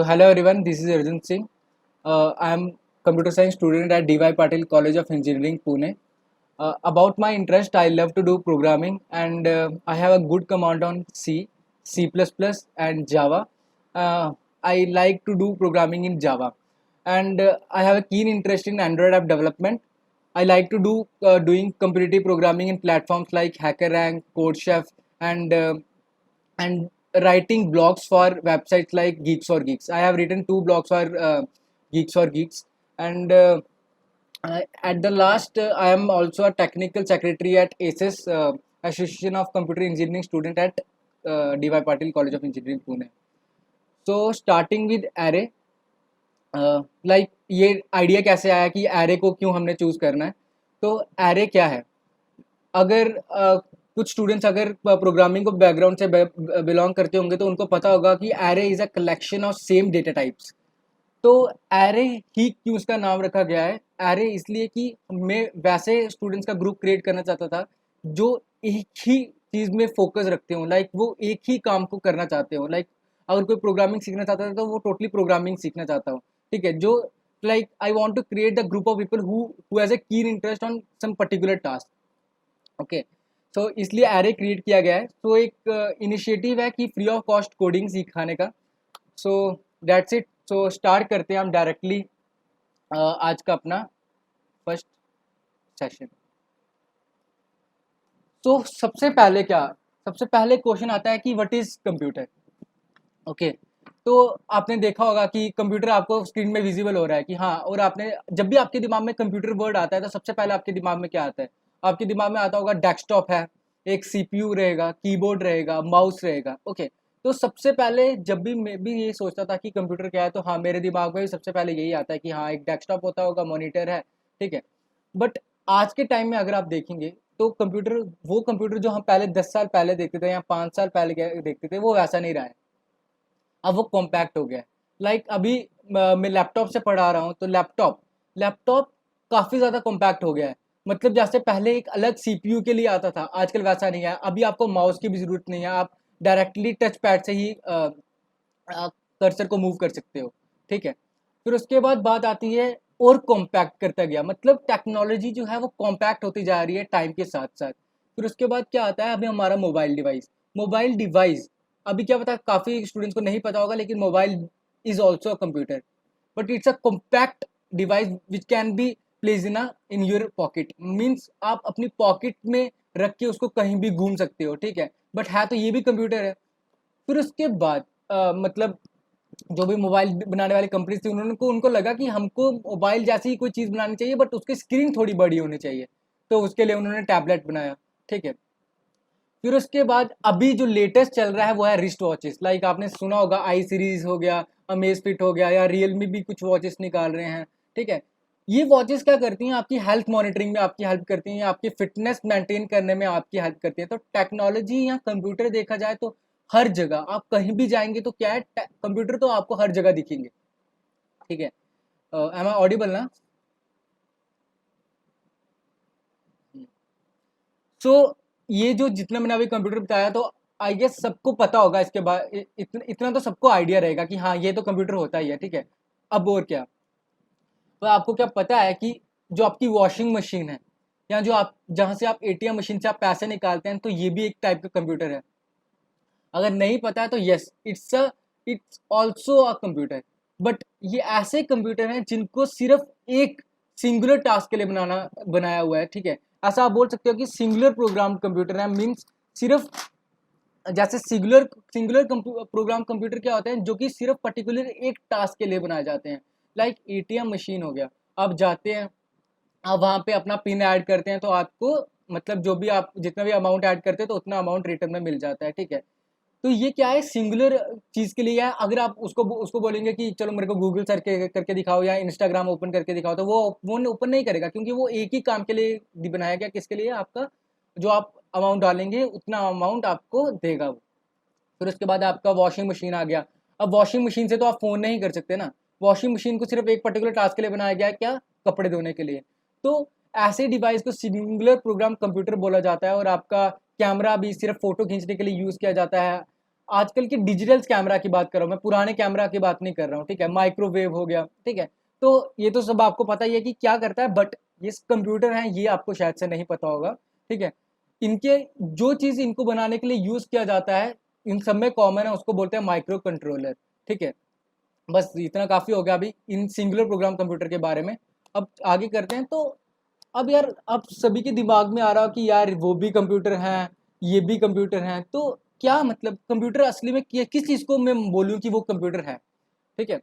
Hello everyone, this is Arjun Singh. I am computer science student at DY Patil College of Engineering, Pune. About my interest, I love to do programming and I have a good command on C, C++, and Java. I like to do programming in Java, and I have a keen interest in Android app development. I like to do doing competitive programming in platforms like HackerRank, CodeChef, and and writing blogs for websites like Geeks for Geeks. I have written two blogs for Geeks for Geeks, and at the last, I am also a technical secretary at ACES, Association of Computer Engineering Student at DY Patil College of Engineering, Pune. So starting with array, like ये idea कैसे आया कि array को क्यों हमने choose करना है। तो एरे क्या है, अगर कुछ स्टूडेंट्स अगर प्रोग्रामिंग को बैकग्राउंड से बिलोंग करते होंगे तो उनको पता होगा कि array is a collection of same data types. तो एरे ही क्यों उसका नाम रखा गया है, एरे इसलिए कि मैं वैसे स्टूडेंट्स का ग्रुप क्रिएट करना चाहता था जो एक ही चीज़ में फोकस रखते हो, लाइक वो एक ही काम को करना चाहते हो। लाइक अगर कोई प्रोग्रामिंग सीखना चाहता था तो वो टोटली प्रोग्रामिंग सीखना चाहता हो, ठीक है। जो like I want to create the group of people who has a keen interest on some particular task. Okay, so इसलिए एरे क्रिएट किया गया है। सो एक इनिशिएटिव है कि फ्री ऑफ कॉस्ट कोडिंग सिखाने का। So that's it. So start करते हैं हम डायरेक्टली आज का अपना फर्स्ट सेशन। तो सबसे पहले क्वेश्चन आता है कि व्हाट इज कंप्यूटर। ओके, तो आपने देखा होगा कि कंप्यूटर आपको स्क्रीन में विजिबल हो रहा है कि हाँ, और आपने जब भी आपके दिमाग में कंप्यूटर वर्ड आता है तो सबसे पहले आपके दिमाग में क्या आता है? आपके दिमाग में आता होगा डेस्कटॉप है, एक सीपीयू रहेगा, कीबोर्ड रहेगा, माउस रहेगा। ओके, तो सबसे पहले जब भी मैं भी ये सोचता था कि कंप्यूटर क्या है, तो हाँ, मेरे दिमाग में भी सबसे पहले यही आता है कि हाँ, एक डेस्कटॉप होता होगा, मॉनिटर है, ठीक है। बट आज के टाइम में अगर आप देखेंगे तो कंप्यूटर, वो कंप्यूटर जो हम पहले 10 साल पहले देखते थे या 5 साल पहले देखते थे, वो वैसा नहीं रहा है। अब वो कॉम्पैक्ट हो गया है। लाइक अभी मैं लैपटॉप से पढ़ा रहा हूँ तो लैपटॉप लैपटॉप काफ़ी ज़्यादा कॉम्पैक्ट हो गया है। मतलब जैसे पहले एक अलग सीपीयू के लिए आता था, आजकल वैसा नहीं है। अभी आपको माउस की भी ज़रूरत नहीं है, आप डायरेक्टली टच पैड से ही कर्सर को मूव कर सकते हो, ठीक है। फिर उसके बाद बात आती है और कॉम्पैक्ट करता गया, मतलब टेक्नोलॉजी जो है वो कॉम्पैक्ट होती जा रही है टाइम के साथ साथ। फिर उसके बाद क्या आता है, अभी हमारा मोबाइल डिवाइस। अभी क्या पता, काफ़ी स्टूडेंट्स को नहीं पता होगा, लेकिन mobile is also a computer, but it's a compact device which can be place in your pocket. Means आप अपनी पॉकेट में रख के उसको कहीं भी घूम सकते हो, ठीक है। बट है तो ये भी कंप्यूटर है। फिर उसके बाद मतलब जो भी मोबाइल बनाने वाली कंपनी थी, उन्होंने को उनको लगा कि हमको मोबाइल जैसी ही कोई चीज़ बनानी चाहिए, बट उसकी स्क्रीन थोड़ी बड़ी होनी चाहिए। तो उसके लिए उन्होंने टैबलेट बनाया, ठीक है। फिर उसके बाद अभी जो लेटेस्ट चल रहा है वो है रिस्ट वॉचेस। लाइक आपने सुना होगा आई सीरीज हो गया, अमेज फिट हो गया, या रियलमी भी कुछ वॉचेस निकाल रहे हैं, ठीक है। ये वॉचेस क्या करती हैं, आपकी हेल्थ मॉनिटरिंग में आपकी हेल्प करती हैं, या आपकी फिटनेस मेंटेन करने में आपकी हेल्प करती हैं। तो टेक्नोलॉजी या कंप्यूटर देखा जाए तो हर जगह आप कहीं भी जाएंगे तो क्या है, कंप्यूटर तो आपको हर जगह दिखेंगे, ठीक है। एम आई ऑडिबल ना? सो ये जो जितना मैंने अभी कंप्यूटर बताया, तो आई गेस सबको पता होगा इसके बाद, इतना तो सबको आइडिया रहेगा कि हाँ, ये तो कंप्यूटर होता ही है, ठीक है। अब और क्या, तो आपको क्या पता है कि जो आपकी वॉशिंग मशीन है, या जो आप जहाँ से आप एटीएम मशीन से आप पैसे निकालते हैं, तो ये भी एक टाइप का कंप्यूटर है। अगर नहीं पता है तो yes, it's also a computer. But ये ऐसे कंप्यूटर हैं जिनको सिर्फ एक सिंगुलर टास्क के लिए बनाया हुआ है, ठीक है। ऐसा आप बोल सकते हो कि सिंगुलर प्रोग्राम कंप्यूटर है। मीन्स सिर्फ जैसे सिंगुलर प्रोग्राम कंप्यूटर क्या होते हैं, जो कि सिर्फ पर्टिकुलर एक टास्क के लिए बनाए जाते हैं। लाइक एटीएम मशीन हो गया, आप जाते हैं, आप वहाँ पे अपना पिन ऐड करते हैं, तो आपको मतलब जो भी आप जितना भी अमाउंट ऐड करते हैं तो उतना अमाउंट रिटर्न में मिल जाता है, ठीक है। तो ये क्या है, सिंगुलर चीज़ के लिए है। अगर आप उसको उसको बोलेंगे कि चलो मेरे को गूगल सर्च करके दिखाओ या इंस्टाग्राम ओपन करके दिखाओ, तो वो ओपन नहीं करेगा, क्योंकि वो एक ही काम के लिए बनाया गया। किसके लिए? आपका जो आप अमाउंट डालेंगे उतना अमाउंट आपको देगा वो। फिर उसके बाद आपका वॉशिंग मशीन आ गया। अब वॉशिंग मशीन से तो आप फ़ोन नहीं कर सकते ना। वॉशिंग मशीन को सिर्फ एक पर्टिकुलर टास्क के लिए बनाया गया है, क्या? कपड़े धोने के लिए। तो ऐसे डिवाइस को सिंगुलर प्रोग्राम कंप्यूटर बोला जाता है। और आपका कैमरा भी सिर्फ फ़ोटो खींचने के लिए यूज़ किया जाता है। आजकल के डिजिटल कैमरा की बात कर रहा हूँ मैं, पुराने कैमरा की बात नहीं कर रहा हूँ, ठीक है। माइक्रोवेव हो गया, ठीक है। तो ये तो सब आपको पता ही है कि क्या करता है, बट ये कंप्यूटर है, ये आपको शायद से नहीं पता होगा, ठीक है। इनके जो चीज़ इनको बनाने के लिए यूज़ किया जाता है, इन सब में कॉमन है, उसको बोलते हैं माइक्रो कंट्रोलर, ठीक है। बस इतना काफ़ी हो गया अभी इन सिंगुलर प्रोग्राम कंप्यूटर के बारे में। अब आगे करते हैं। तो अब यार, अब सभी के दिमाग में आ रहा हो कि यार वो भी कंप्यूटर हैं, ये भी कंप्यूटर हैं, तो क्या मतलब कंप्यूटर असली में किस चीज़ को मैं बोलूँ कि वो कंप्यूटर है, ठीक है।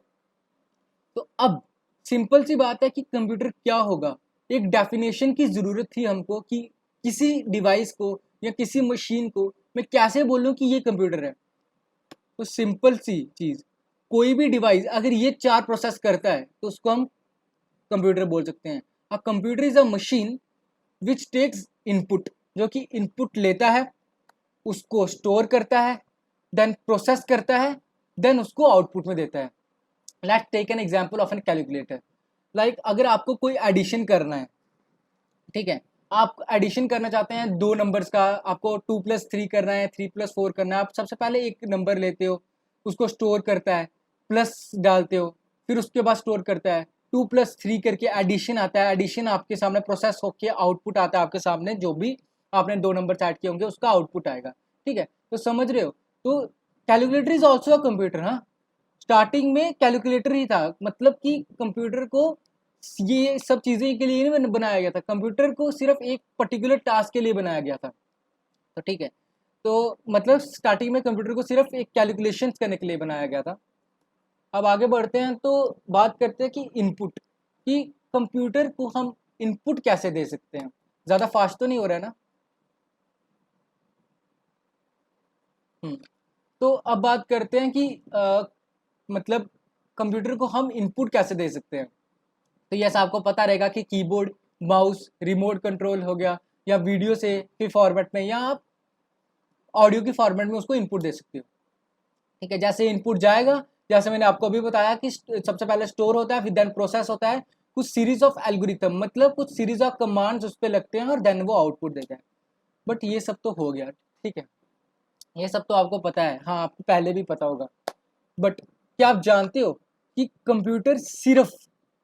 तो अब सिंपल सी बात है कि कंप्यूटर क्या होगा। एक डेफिनेशन की ज़रूरत थी हमको कि किसी डिवाइस को या किसी मशीन को मैं कैसे बोलूँ कि ये कंप्यूटर है। तो सिंपल सी चीज़, कोई भी डिवाइस अगर ये 4 प्रोसेस करता है तो उसको हम कंप्यूटर बोल सकते हैं। A computer is a machine which takes input, जो कि इनपुट लेता है, उसको स्टोर करता है, देन प्रोसेस करता है, देन उसको आउटपुट में देता है। Let's take an example of an calculator. Like अगर आपको कोई एडिशन करना है, ठीक है, आप एडिशन करना चाहते हैं दो नंबर्स का, आपको 2+3 करना है, 3+4 करना है। आप सबसे पहले एक नंबर लेते हो, उसको स्टोर करता है, प्लस डालते हो, फिर उसके बाद स्टोर करता है, 2+3 करके एडिशन आता है, एडिशन आपके सामने प्रोसेस होके आउटपुट आता है आपके सामने, जो भी आपने दो नंबर ऐड किए होंगे उसका आउटपुट आएगा, ठीक है। तो समझ रहे हो। तो calculator is also a computer. हाँ, स्टार्टिंग में कैलकुलेटर ही था, मतलब कि कंप्यूटर को ये सब चीज़ें के लिए नहीं बनाया गया था, कंप्यूटर को सिर्फ एक पर्टिकुलर टास्क के लिए बनाया गया था। तो ठीक है, तो मतलब स्टार्टिंग में कंप्यूटर को सिर्फ एक कैलकुलेशंस करने के लिए बनाया गया था। अब आगे बढ़ते हैं तो बात करते हैं कि इनपुट, कि कंप्यूटर को हम इनपुट कैसे दे सकते हैं। ज़्यादा फास्ट तो नहीं हो रहा है ना। हम्म, तो अब बात करते हैं कि मतलब कंप्यूटर को हम इनपुट कैसे दे सकते हैं। तो ये आपको पता रहेगा कि कीबोर्ड, माउस, रिमोट कंट्रोल हो गया, या वीडियो से के फॉर्मेट में, या आप ऑडियो के फॉर्मेट में उसको इनपुट दे सकते हो, ठीक है। जैसे इनपुट जाएगा, जैसे मैंने आपको अभी बताया कि सबसे पहले स्टोर होता है, फिर देन प्रोसेस होता है, कुछ सीरीज ऑफ एल्गोरिथम, मतलब कुछ सीरीज ऑफ कमांड्स उस पर लगते हैं और देन वो आउटपुट देता है। बट ये सब तो हो गया, ठीक है, ये सब तो आपको पता है, हाँ आपको पहले भी पता होगा। बट क्या आप जानते हो कि कंप्यूटर सिर्फ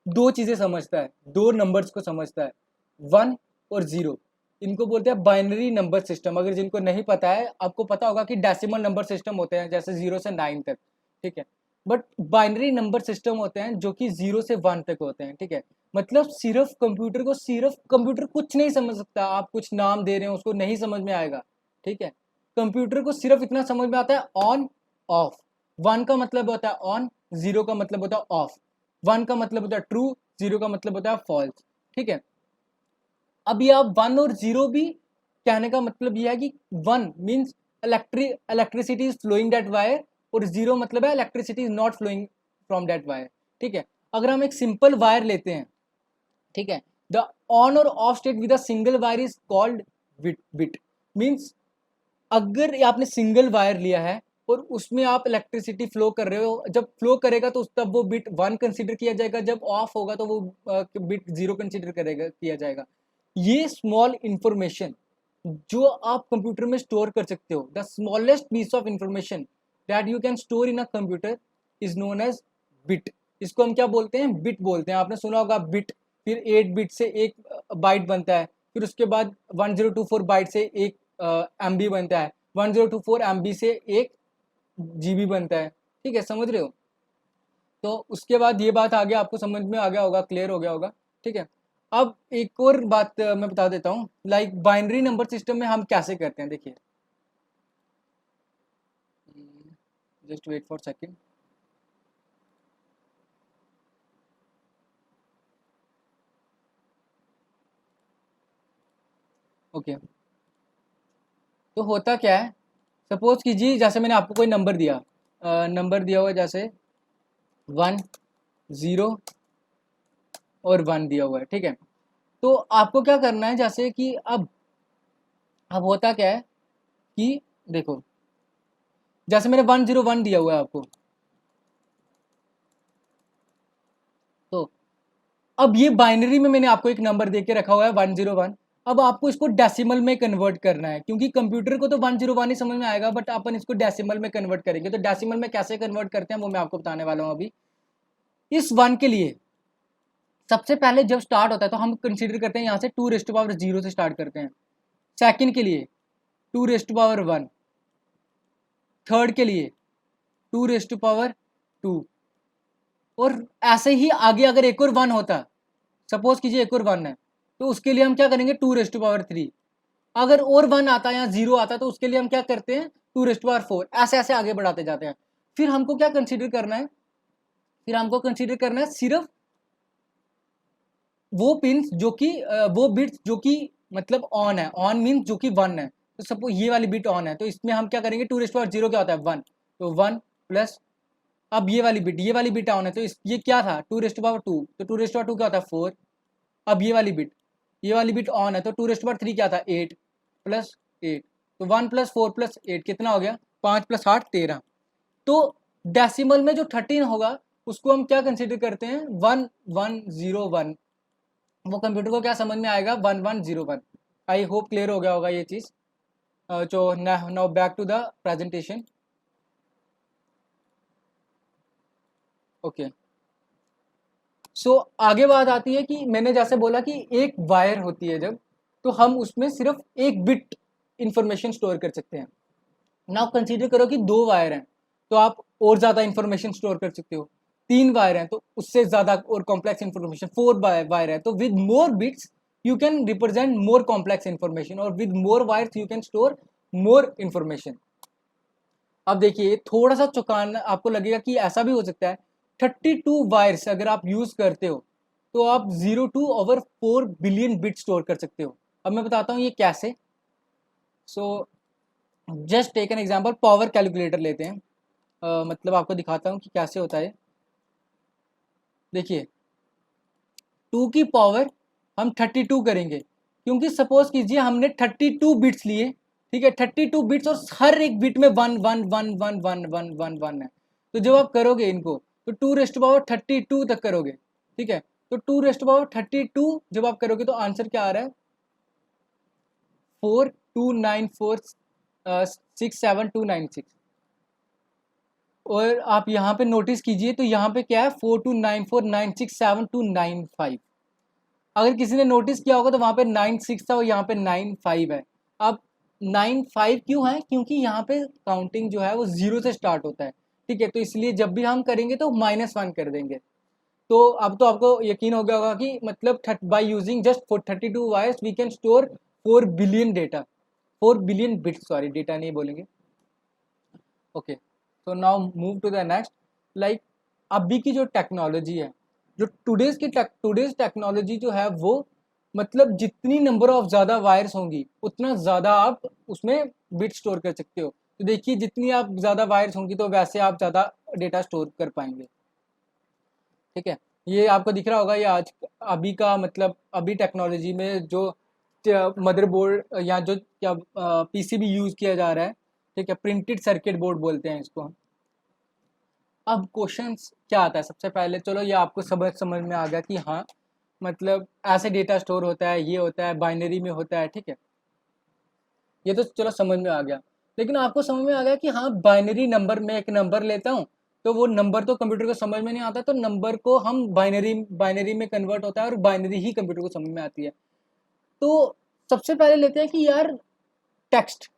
दो चीज़ें समझता है, दो नंबर्स को समझता है, 1 और 0। इनको बोलते हैं बाइनरी नंबर सिस्टम। अगर जिनको नहीं पता है, आपको पता होगा कि डेसिमल नंबर सिस्टम होते हैं, जैसे 0 से 9 तक, ठीक है। बट बाइनरी नंबर सिस्टम होते हैं जो कि 0 से 1 तक होते हैं, ठीक है। मतलब सिर्फ कंप्यूटर को, सिर्फ कंप्यूटर कुछ नहीं समझ सकता। आप कुछ नाम दे रहे हो उसको नहीं समझ में आएगा, ठीक है। कंप्यूटर को सिर्फ इतना समझ में आता है ऑन ऑफ। 1 का मतलब होता है ऑन, 0 का मतलब होता है ऑफ। 1 का मतलब होता है ट्रू, 0 का मतलब होता है फॉल्स, ठीक है। अब ये आप 1 और 0 भी कहने का मतलब यह है कि 1 means electricity is flowing that wire, और 0 मतलब है electricity is not flowing from that wire, ठीक है। अगर हम एक सिंपल वायर लेते हैं, ठीक है, द ऑन और of state with a single wire is called bit. Means अगर आपने सिंगल वायर लिया है और उसमें आप इलेक्ट्रिसिटी फ्लो कर रहे हो, जब फ्लो करेगा तो तब वो बिट 1 कंसीडर किया जाएगा, जब ऑफ होगा तो वो बिट 0 कंसीडर करेगा किया जाएगा। ये स्मॉल इंफॉर्मेशन जो आप कंप्यूटर में स्टोर कर सकते हो, the smallest piece of information that you can store in a computer is known as bit. इसको हम क्या बोलते हैं, बिट बोलते हैं। आपने सुना होगा बिट। फिर 8 बिट से एक बाइट बनता है, फिर उसके बाद 1024 बाइट से एक MB बनता है, 1024 MB से एक GB बनता है, ठीक है, समझ रहे हो। तो उसके बाद ये बात आगे आपको समझ में आ गया होगा, क्लियर हो गया होगा, ठीक है। अब एक और बात मैं बता देता हूँ, लाइक बाइनरी नंबर सिस्टम में हम कैसे करते हैं, देखिए। Just wait for second. Okay, तो होता क्या है, सपोज कीजिए जैसे मैंने आपको कोई नंबर दिया, नंबर दिया हुआ है जैसे 1 0 और 1 दिया हुआ है, ठीक है। तो आपको क्या करना है, जैसे कि अब होता क्या है कि देखो, जैसे मैंने 1 0 1 दिया हुआ है आपको, तो अब ये बाइनरी में मैंने आपको एक नंबर दे के रखा हुआ है 1 0 1। अब आपको इसको डेसिमल में कन्वर्ट करना है, क्योंकि कंप्यूटर को तो 101 ही समझ में आएगा, बट अपन इसको डेसिमल में कन्वर्ट करेंगे। तो डेसिमल में कैसे कन्वर्ट करते हैं वो मैं आपको बताने वाला हूँ अभी। इस 1 के लिए सबसे पहले जब स्टार्ट होता है तो हम कंसीडर करते हैं यहाँ से 2⁻0 से स्टार्ट करते हैं। सेकंड के लिए 2⁻1, थर्ड के लिए 2⁻2, और ऐसे ही आगे अगर एक और 1 होता, सपोज कीजिए एक और 1 है, तो उसके लिए हम क्या करेंगे 2⁻3। अगर और 1 आता है या 0 आता है तो उसके लिए हम क्या करते हैं 2⁻4। ऐसे ऐसे आगे बढ़ाते जाते हैं। फिर हमको क्या कंसीडर करना है, फिर हमको कंसीडर करना है सिर्फ वो पिन जो कि वो बिट्स जो कि मतलब ऑन है। ऑन मीन जो कि 1 है, तो सपोज ये वाली बिट ऑन है, तो इसमें हम क्या करेंगे 2⁻0 क्या होता है 1, तो 1 प्लस, अब ये वाली बिट ऑन है, तो ये क्या था 2⁻2, तो 2⁻2 क्या होता है 4। अब ये वाली बिट ऑन है, तो 2⁻3 क्या था 8 प्लस 8, तो 1 + 4 + 8 कितना हो गया 5 + 8 13। तो डेसिमल में जो 13 होगा उसको हम क्या कंसीडर करते हैं 1101। वो कंप्यूटर को क्या समझ में आएगा 1101। आई होप क्लियर हो गया होगा ये चीज़। जो now back to the presentation. Okay, so आगे बात आती है कि मैंने जैसे बोला कि एक वायर होती है जब, तो हम उसमें सिर्फ एक बिट इंफॉर्मेशन स्टोर कर सकते हैं। नाउ कंसीडर करो कि 2 वायर हैं, तो आप और ज़्यादा इंफॉर्मेशन स्टोर कर सकते हो। 3 वायर हैं तो उससे ज़्यादा और कॉम्प्लेक्स इंफॉर्मेशन। 4 वायर है तो with more bits you can represent more complex information, और with more wires you can store more information. अब देखिए थोड़ा सा चौंकान आपको लगेगा कि ऐसा भी हो सकता है 32 वायर्स अगर आप यूज करते हो तो आप 0 to 4 बिलियन बिट स्टोर कर सकते हो। अब मैं बताता हूँ ये कैसे। So just take an example, power calculator लेते हैं। मतलब आपको दिखाता हूँ कि कैसे होता है। देखिए 2 की पावर हम 32 करेंगे, क्योंकि सपोज कीजिए हमने 32 बिट्स लिए, ठीक है 32 बिट्स, और हर एक बिट में 1 1 1 1 1 1 1 है। तो जब आप करोगे इनको तो 2⁻32 तक करोगे, ठीक है। तो 2⁻32 जब आप करोगे तो आंसर क्या आ रहा है 429467296। और आप यहाँ पे नोटिस कीजिए तो यहाँ पे क्या है 4294967295। अगर किसी ने नोटिस किया होगा तो वहाँ पे 96 था और यहाँ पे 95 है। अब 95 क्यों है, क्योंकि यहाँ पे काउंटिंग जो है वो 0 से स्टार्ट होता है, ठीक है। तो इसलिए जब भी हम करेंगे तो -1 कर देंगे। तो अब तो आपको यकीन हो गया होगा कि मतलब by using just 32 wires we can store 4 billion data, 4 billion bit, sorry data नहीं बोलेंगे। ओके, तो now move to the next. Like अभी की जो टेक्नोलॉजी है, जो टुडेज टेक्नोलॉजी जो है वो मतलब जितनी नंबर ऑफ ज़्यादा वायर्स होंगी उतना ज़्यादा आप उसमें बिट स्टोर कर सकते हो। तो देखिए जितनी आप ज़्यादा वायर्स होंगी तो वैसे आप ज़्यादा डेटा स्टोर कर पाएंगे, ठीक है। ये आपको दिख रहा होगा, ये आज अभी का मतलब अभी टेक्नोलॉजी में जो मदरबोर्ड या जो क्या पीसीबी यूज़ किया जा रहा है, ठीक है, प्रिंटेड सर्किट बोर्ड बोलते हैं इसको हम। अब क्वेश्चंस क्या आता है सबसे पहले, चलो ये आपको समझ में आ गया कि हाँ मतलब ऐसे डेटा स्टोर होता है, ये होता है बाइनरी में होता है, ठीक है। ये तो चलो समझ में आ गया। लेकिन आपको समझ में आ गया कि हाँ बाइनरी नंबर, में एक नंबर लेता हूँ तो वो नंबर तो कंप्यूटर को समझ में नहीं आता, तो नंबर को हम बाइनरी में कन्वर्ट होता है और बाइनरी ही कंप्यूटर को समझ में आती है। तो सबसे पहले लेते हैं कि यार टेक्स्ट,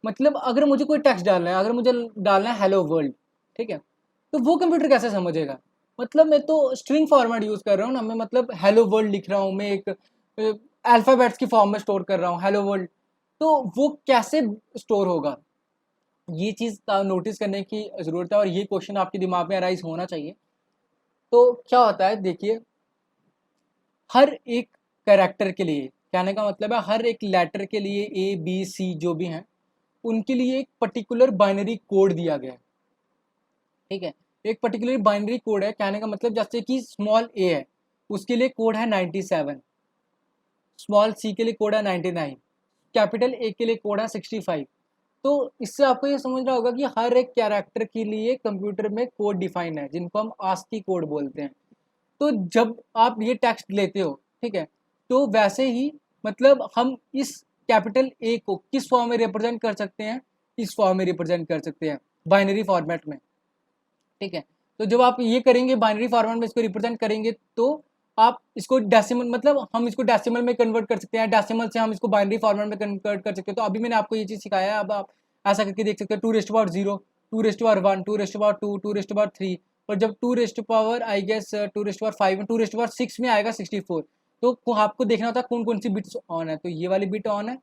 मतलब अगर मुझे कोई टेक्स्ट डालना है, अगर मुझे डालना है हेलो वर्ल्ड, ठीक है, तो वो कंप्यूटर कैसे समझेगा। मतलब मैं तो स्ट्रिंग फॉर्मेट यूज़ कर रहा हूँ ना, मैं मतलब हेलो वर्ल्ड लिख रहा हूँ, मैं एक अल्फ़ाबेट्स की फॉर्म में स्टोर कर रहा हूँ हेलो वर्ल्ड, तो वो कैसे स्टोर होगा। ये चीज़ का नोटिस करने की ज़रूरत है और ये क्वेश्चन आपके दिमाग में अराइज होना चाहिए। तो क्या होता है देखिए, हर एक कैरेक्टर के लिए, कहने का मतलब है हर एक लेटर के लिए A B C जो भी हैं उनके लिए एक पर्टिकुलर बाइनरी कोड दिया गया है, ठीक है। एक पर्टिकुलर बाइनरी कोड है, कहने का मतलब जैसे कि स्मॉल a है उसके लिए कोड है 97, स्मॉल c के लिए कोड है 99, कैपिटल A के लिए कोड है 65। तो इससे आपको ये समझ रहा होगा कि हर एक कैरेक्टर के लिए कंप्यूटर में कोड डिफाइन है जिनको हम आस्की कोड बोलते हैं। तो जब आप ये टेक्स्ट लेते हो, ठीक है, तो वैसे ही मतलब हम इस कैपिटल ए को किस फॉर्म में रिप्रेजेंट कर सकते हैं, इस फॉर्म में रिप्रेजेंट कर सकते हैं, बाइनरी फॉर्मेट में, ठीक है। तो जब आप ये करेंगे बाइनरी फॉर्मेट में इसको रिप्रेजेंट करेंगे तो आप इसको डेसिमल, मतलब हम इसको डेसिमल में कन्वर्ट कर सकते हैं, डेसिमल से हम इसको बाइनरी फॉर्मेट में कन्वर्ट कर सकते हैं। तो अभी मैंने आपको ये चीज़ सिखाया है, अब आप ऐसा करके देख सकते हैं 2⁻0, 2⁻1, 2⁻2, 2⁻3, और जब 2 आई गेस 2⁵ 2⁻6 में आएगा 64। तो आपको देखना होता है कौन कौन सी बिट्स ऑन है, तो ये वाली बिट ऑन है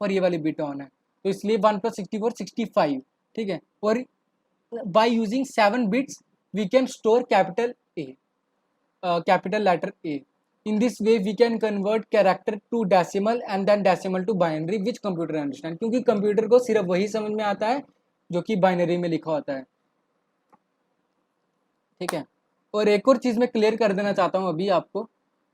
और ये वाली बिट ऑन है, तो इसलिए 1 + 64 65, ठीक है। और by using 7 bits we can store capital A, capital letter A. In this way we can convert character to decimal and then decimal to binary which computer understand, क्योंकि कंप्यूटर को सिर्फ वही समझ में आता है जो कि बाइनरी में लिखा होता है, ठीक है। और एक और चीज़ मैं क्लियर कर देना चाहता हूँ अभी आपको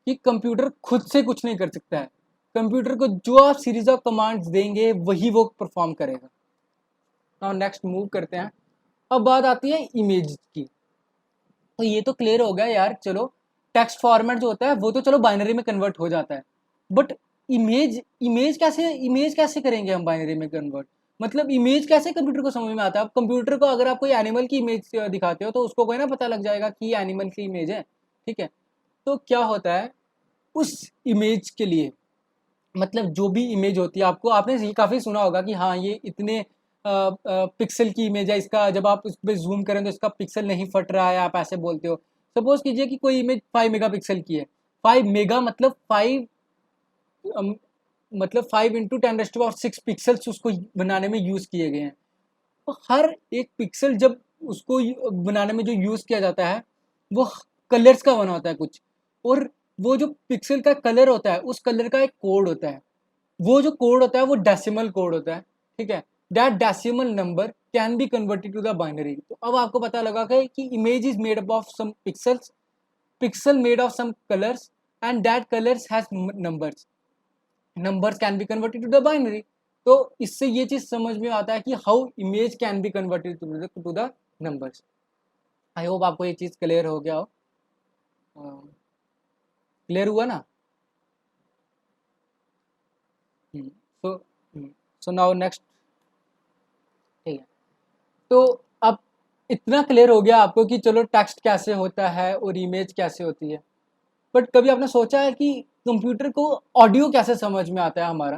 कि कंप्यूटर खुद से कुछ नहीं कर सकता है, कंप्यूटर को जो आप सीरीज ऑफ कमांड्स देंगे वही वो परफॉर्म करेगा। नाउ नेक्स्ट मूव करते हैं। अब बात आती है इमेज की, तो ये तो क्लियर हो गया यार, चलो टेक्स्ट फॉर्मेट जो होता है वो तो चलो बाइनरी में कन्वर्ट हो जाता है, बट इमेज कैसे करेंगे हम बाइनरी में कन्वर्ट, मतलब इमेज कैसे कंप्यूटर को समझ में आता है। अब कंप्यूटर को अगर आप कोई एनिमल की इमेज दिखाते हो तो उसको कोई ना पता लग जाएगा कि ये एनिमल की इमेज है, ठीक है। तो क्या होता है उस इमेज के लिए, मतलब जो भी इमेज होती है, आपने ये काफ़ी सुना होगा कि हाँ ये इतने पिक्सल की इमेज है, इसका जब आप उस पर जूम करें तो इसका पिक्सल नहीं फट रहा है, आप ऐसे बोलते हो। सपोज कीजिए कि कोई इमेज 5 मेगापिक्सल की है, 5 मेगा मतलब 5 मतलब 5 × 10⁶ पिक्सल्स उसको बनाने में यूज़ किए गए हैं। तो हर एक पिक्सल जब उसको बनाने में जो यूज़ किया जाता है वो कलर्स का बना होता है कुछ, और वो जो पिक्सल का कलर होता है उस कलर का एक कोड होता है, वो जो कोड होता है वो डेसिमल कोड होता है, ठीक है। That decimal number can be converted to the binary. तो अब आपको पता लगा कि image is made up of some pixels, pixel made of some colours, and that colours has numbers, numbers can be converted to the binary. तो इससे ये चीज़ समझ में आता है कि how image can be converted to the numbers. I hope आपको ये चीज़ क्लियर हो गया हो, क्लियर हुआ ना। सो सो नाउ नेक्स्ट, ठीक है। तो अब इतना क्लियर हो गया आपको कि चलो टेक्स्ट कैसे होता है और इमेज कैसे होती है, बट कभी आपने सोचा है कि कंप्यूटर को ऑडियो कैसे समझ में आता है हमारा।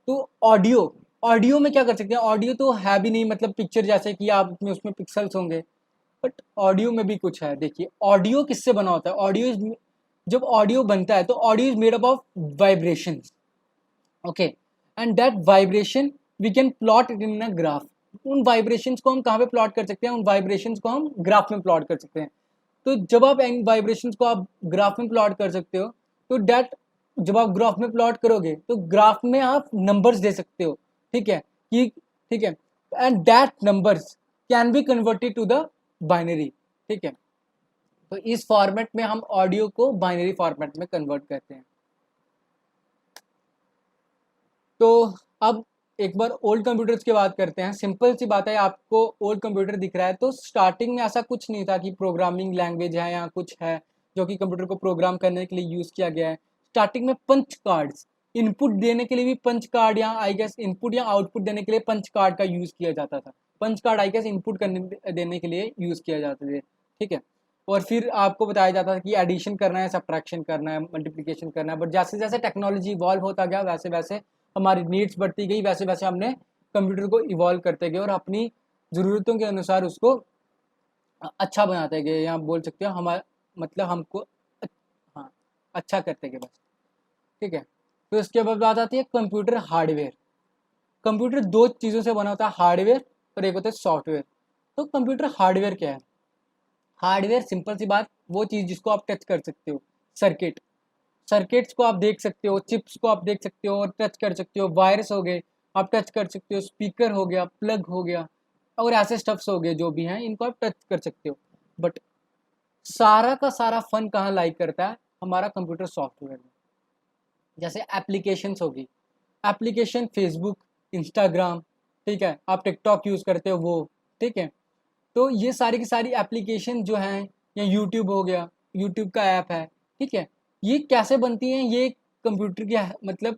तो ऑडियो, ऑडियो में क्या कर सकते हैं, ऑडियो तो है भी नहीं, मतलब पिक्चर जैसे कि आप में उसमें पिक्सल्स होंगे, बट ऑडियो में भी कुछ है। देखिए ऑडियो किससे बना होता है, ऑडियो जब ऑडियो बनता है तो audio is made up of vibrations, okay, and that vibration we can plot it in a graph. उन वाइब्रेशंस को हम कहाँ पे प्लॉट कर सकते हैं, उन वाइब्रेशंस को हम ग्राफ में प्लॉट कर सकते हैं। तो जब आप इन वाइब्रेशंस को आप ग्राफ में प्लॉट कर सकते हो, तो डैट जब आप ग्राफ में प्लॉट करोगे तो ग्राफ में आप नंबर्स दे सकते हो, ठीक है, कि ठीक है, and that numbers can be converted to the binary, ठीक है। तो इस फॉर्मेट में हम ऑडियो को बाइनरी फॉर्मेट में कन्वर्ट करते हैं। तो अब एक बार ओल्ड कंप्यूटर्स की बात करते हैं। सिंपल सी बात है, आपको ओल्ड कंप्यूटर दिख रहा है, तो स्टार्टिंग में ऐसा कुछ नहीं था कि प्रोग्रामिंग लैंग्वेज है या कुछ है जो कि कंप्यूटर को प्रोग्राम करने के लिए यूज़ किया गया है। स्टार्टिंग में पंच कार्ड्स, इनपुट देने के लिए भी पंच कार्ड, या आई गेस इनपुट या आउटपुट देने के लिए पंच कार्ड का यूज़ किया जाता था। Punch card I guess input करने देने के लिए यूज़ किया जाते थे, ठीक है। और फिर आपको बताया जाता था कि एडिशन करना है, सब्ट्रैक्शन करना है, मल्टीप्लिकेशन करना है। बट जैसे जैसे टेक्नोलॉजी इवॉल्व होता गया वैसे वैसे हमारी नीड्स बढ़ती गई, वैसे वैसे हमने कंप्यूटर को इवॉल्व करते गए और अपनी ज़रूरतों के अनुसार उसको अच्छा बनाते गए, या बोल सकते हो हमारा मतलब हमको हाँ अच्छा करते गए बस, ठीक है। तो इसके बाद बात आती है कंप्यूटर हार्डवेयर। कंप्यूटर दो चीज़ों से बना होता है, हार्डवेयर और एक होता है सॉफ्टवेयर। तो कंप्यूटर हार्डवेयर क्या है, हार्डवेयर सिंपल सी बात, वो चीज़ जिसको आप टच कर सकते हो, सर्किट, सर्किट्स को आप देख सकते हो, चिप्स को आप देख सकते हो और टच कर सकते हो, वायर्स हो गए आप टच कर सकते हो, स्पीकर हो गया, प्लग हो गया, और ऐसे स्टफ्स हो गए जो भी हैं इनको आप टच कर सकते हो। बट सारा का सारा फन कहाँ लाइक करता है, हमारा कंप्यूटर सॉफ्टवेयर में। जैसे एप्लीकेशंस होगी, एप्लीकेशन फेसबुक, इंस्टाग्राम, ठीक है, आप टिकटॉक यूज़ करते हो वो, ठीक है। तो ये सारी की सारी एप्लीकेशन जो हैं, या यूट्यूब हो गया, यूट्यूब का ऐप है, ठीक है, ये कैसे बनती हैं, ये कंप्यूटर की मतलब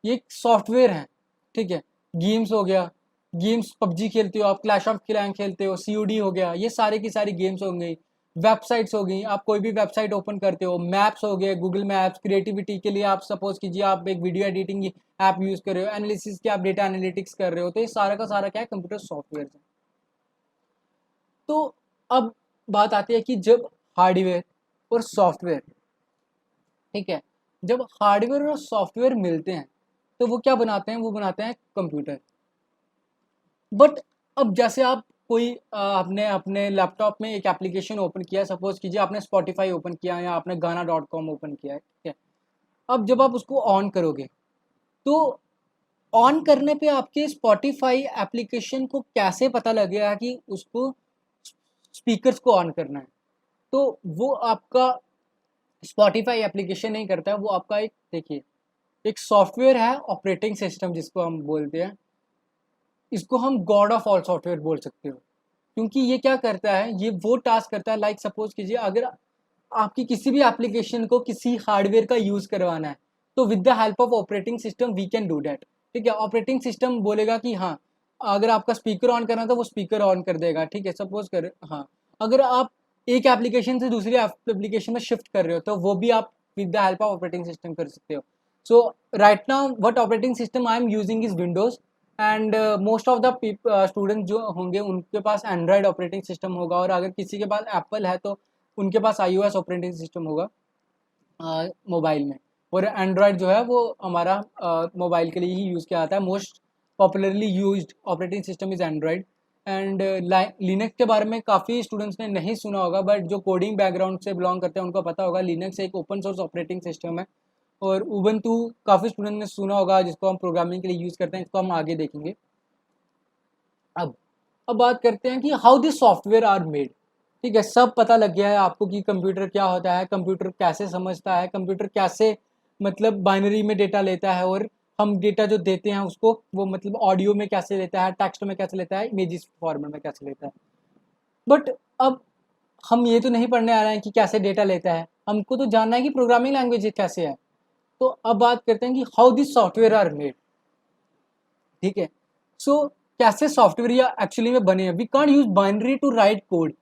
ये एक सॉफ्टवेयर है, ठीक है। गेम्स हो गया, गेम्स पबजी खेलते हो आप, क्लैश ऑफ क्लैन खेलते हो, सीओडी हो गया, ये सारे की सारी गेम्स हो गई। वेबसाइट्स हो गई, आप कोई भी वेबसाइट ओपन करते हो, मैप्स हो गए, गूगल मैप्स, क्रिएटिविटी के लिए आप सपोज कीजिए आप एक वीडियो एडिटिंग ऐप यूज़ कर रहे हो, एनालिसिस के आप डेटा एनालिटिक्स कर रहे हो, तो ये सारा का सारा क्या है, कंप्यूटर सॉफ्टवेयर है। तो अब बात आती है कि जब हार्डवेयर और सॉफ्टवेयर, ठीक है, जब हार्डवेयर और सॉफ्टवेयर मिलते हैं तो वो क्या बनाते हैं, वो बनाते हैं कंप्यूटर। बट अब जैसे आप कोई आपने अपने लैपटॉप में एक एप्लीकेशन ओपन किया, सपोज कीजिए आपने स्पॉटिफाई ओपन किया या आपने गाना.com ओपन किया है, ठीक है। अब जब आप उसको ऑन करोगे तो ऑन करने पे आपके स्पॉटिफाई एप्लीकेशन को कैसे पता लगेगा कि उसको स्पीकर्स को ऑन करना है। तो वो आपका स्पॉटिफाई एप्लीकेशन नहीं करता है, वो आपका एक देखिए एक सॉफ्टवेयर है, ऑपरेटिंग सिस्टम जिसको हम बोलते हैं, इसको हम गॉड ऑफ ऑल सॉफ्टवेयर बोल सकते हो। क्योंकि ये क्या करता है, ये वो टास्क करता है, लाइक सपोज कीजिए अगर आपकी किसी भी एप्लीकेशन को किसी हार्डवेयर का यूज़ करवाना है तो with the help of operating system we can do that, ठीक है। ऑपरेटिंग सिस्टम बोलेगा कि हाँ अगर आपका स्पीकर ऑन करना है तो वो स्पीकर ऑन कर देगा, ठीक है, सपोज कर हाँ। अगर आप एक एप्लीकेशन से दूसरी एप्लीकेशन में शिफ्ट कर रहे हो तो वो भी आप with the help of operating system कर सकते हो। So right now what operating system I am using is Windows, and most of the student जो होंगे उनके पास एंड्रॉयड ऑपरेटिंग सिस्टम होगा, और अगर किसी के पास एप्पल है तो उनके पास iOS ऑपरेटिंग सिस्टम होगा मोबाइल में। और एंड्रॉयड जो है वो हमारा मोबाइल के लिए ही यूज़ किया जाता है। Most popularly used operating system is Android. And Linux के बारे में काफ़ी स्टूडेंट्स ने नहीं सुना होगा, बट जो कोडिंग बैकग्राउंड से बिलोंग करते हैं उनको पता होगा लिनक्स एक ओपन सोर्स ऑपरेटिंग सिस्टम है। और उबंटू काफ़ी स्टूडेंट ने सुना होगा, जिसको हम प्रोग्रामिंग के लिए यूज़ करते हैं, इसको हम आगे देखेंगे। अब अब बात करते हैं कि how this software are made, ठीक है। सब पता लग गया है आपको कि कंप्यूटर क्या होता है, कंप्यूटर कैसे समझता है, कंप्यूटर कैसे मतलब बाइनरी में डेटा लेता है, और हम डेटा जो देते हैं उसको वो मतलब ऑडियो में कैसे लेता है, टेक्स्ट में कैसे लेता है, इमेजेस फॉर्मेट में कैसे लेता है। बट अब हम ये तो नहीं पढ़ने आ रहे हैं कि कैसे डेटा लेता है, हमको तो जानना है कि प्रोग्रामिंग लैंग्वेज कैसे है। तो अब बात करते हैं कि how this software are made, ठीक है। सो कैसे सॉफ्टवेयर या एक्चुअली में बने हैं, we can't use binary to write code.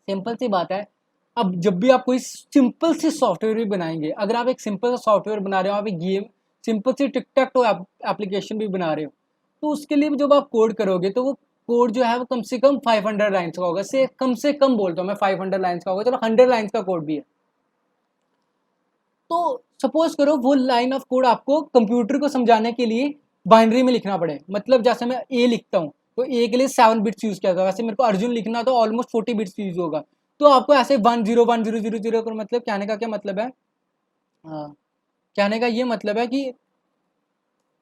Simple सी बात है, अब जब भी आप कोई सिंपल सी सॉफ्टवेयर भी बनाएंगे, अगर आप एक सिंपल सा सॉफ्टवेयर बना रहे हो, आप एक game simple C tick tech to application भी बना रहे हो, तो उसके लिए जब आप कोड करोगे तो वो कोड जो है वो कम से कम 500 लाइन्स का होगा, से कम बोलता हूँ मैं, 500 लाइन्स का होगा, चलो 100 लाइन्स का कोड भी है। तो सपोज करो वो लाइन ऑफ कोड आपको कंप्यूटर को समझाने के लिए बाइनरी में लिखना पड़े, मतलब जैसे मैं ए लिखता हूँ तो ए के लिए 7 बिट्स यूज किया था, वैसे मेरे को अर्जुन लिखना तो ऑलमोस्ट 40 बिट्स यूज होगा। तो आपको ऐसे 101000 का मतलब कहने का क्या मतलब है, कहने का ये मतलब है कि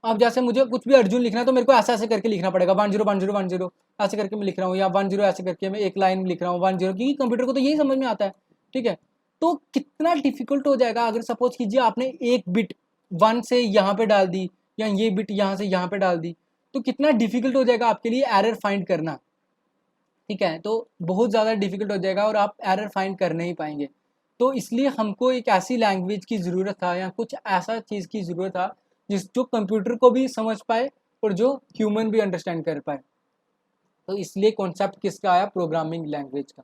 अब जैसे मुझे कुछ भी अर्जुन लिखना है तो मेरे को ऐसे ऐसे करके लिखना पड़ेगा, 101010 ऐसे करके मैं लिख रहा हूँ, या 10 ऐसे करके मैं एक लाइन लिख रहा हूँ 10, क्योंकि कंप्यूटर को तो यही समझ में आता है, ठीक है। तो कितना डिफिकल्ट हो जाएगा अगर सपोज कीजिए आपने एक बिट 1 से यहाँ पे डाल दी, या ये बिट यहाँ से यहाँ पे डाल दी, तो कितना डिफिकल्ट हो जाएगा आपके लिए एरर फाइंड करना, ठीक है। तो बहुत ज़्यादा डिफिकल्ट हो जाएगा और आप एरर फाइंड कर नहीं पाएंगे। तो इसलिए हमको एक ऐसी लैंग्वेज की ज़रूरत था, या कुछ ऐसा चीज़ की ज़रूरत था जिस जो कंप्यूटर को भी समझ पाए और जो ह्यूमन भी अंडरस्टैंड कर पाए। तो इसलिए कॉन्सेप्ट किसका आया, प्रोग्रामिंग लैंग्वेज का।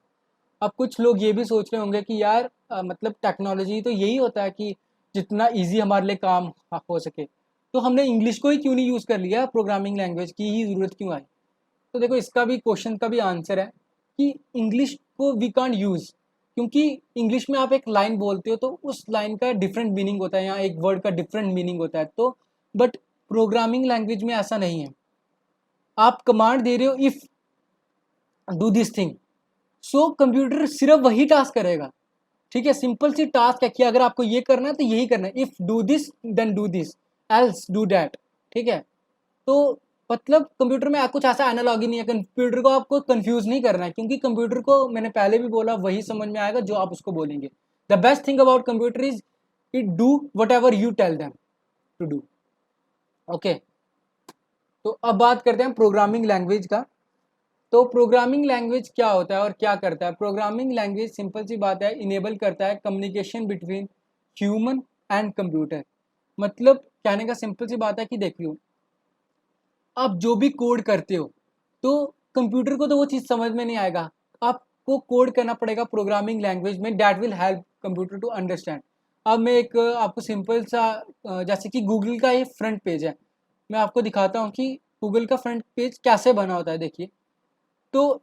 अब कुछ लोग ये भी सोच रहे होंगे कि यार मतलब टेक्नोलॉजी तो यही होता है कि जितना इजी हमारे लिए काम हो सके, तो हमने इंग्लिश को ही क्यों नहीं यूज़ कर लिया, प्रोग्रामिंग लैंग्वेज की ही ज़रूरत क्यों आई। तो देखो इसका भी क्वेश्चन का भी आंसर है कि इंग्लिश को वी कांट यूज़, क्योंकि इंग्लिश में आप एक लाइन बोलते हो तो उस लाइन का डिफरेंट मीनिंग होता है, या एक वर्ड का डिफरेंट मीनिंग होता है। तो बट प्रोग्रामिंग लैंग्वेज में ऐसा नहीं है, आप कमांड दे रहे हो if do this thing, so computer सिर्फ वही टास्क करेगा, ठीक है। सिंपल सी टास्क है कि अगर आपको ये करना है तो यही करना है, if do this then do this, else do that, ठीक है। तो मतलब कंप्यूटर में कुछ ऐसा एनालॉगी नहीं है, कंप्यूटर को आपको कंफ्यूज नहीं करना है, क्योंकि कंप्यूटर को मैंने पहले भी बोला वही समझ में आएगा जो आप उसको बोलेंगे। The best thing about computer is it do whatever you tell them to do, okay. तो अब बात करते हैं प्रोग्रामिंग लैंग्वेज का। तो प्रोग्रामिंग लैंग्वेज क्या होता है और क्या करता है। प्रोग्रामिंग लैंग्वेज सिंपल सी बात है, इनेबल करता है communication between human and computer. मतलब कहने का सिंपल सी बात है कि देखियो, आप जो भी कोड करते हो तो कंप्यूटर को तो वो चीज़ समझ में नहीं आएगा, आपको कोड करना पड़ेगा प्रोग्रामिंग लैंग्वेज में, that will help computer to understand. अब मैं एक आपको सिंपल सा जैसे कि गूगल का ये फ्रंट पेज है, मैं आपको दिखाता हूँ कि गूगल का फ्रंट पेज कैसे बना होता है। देखिए, तो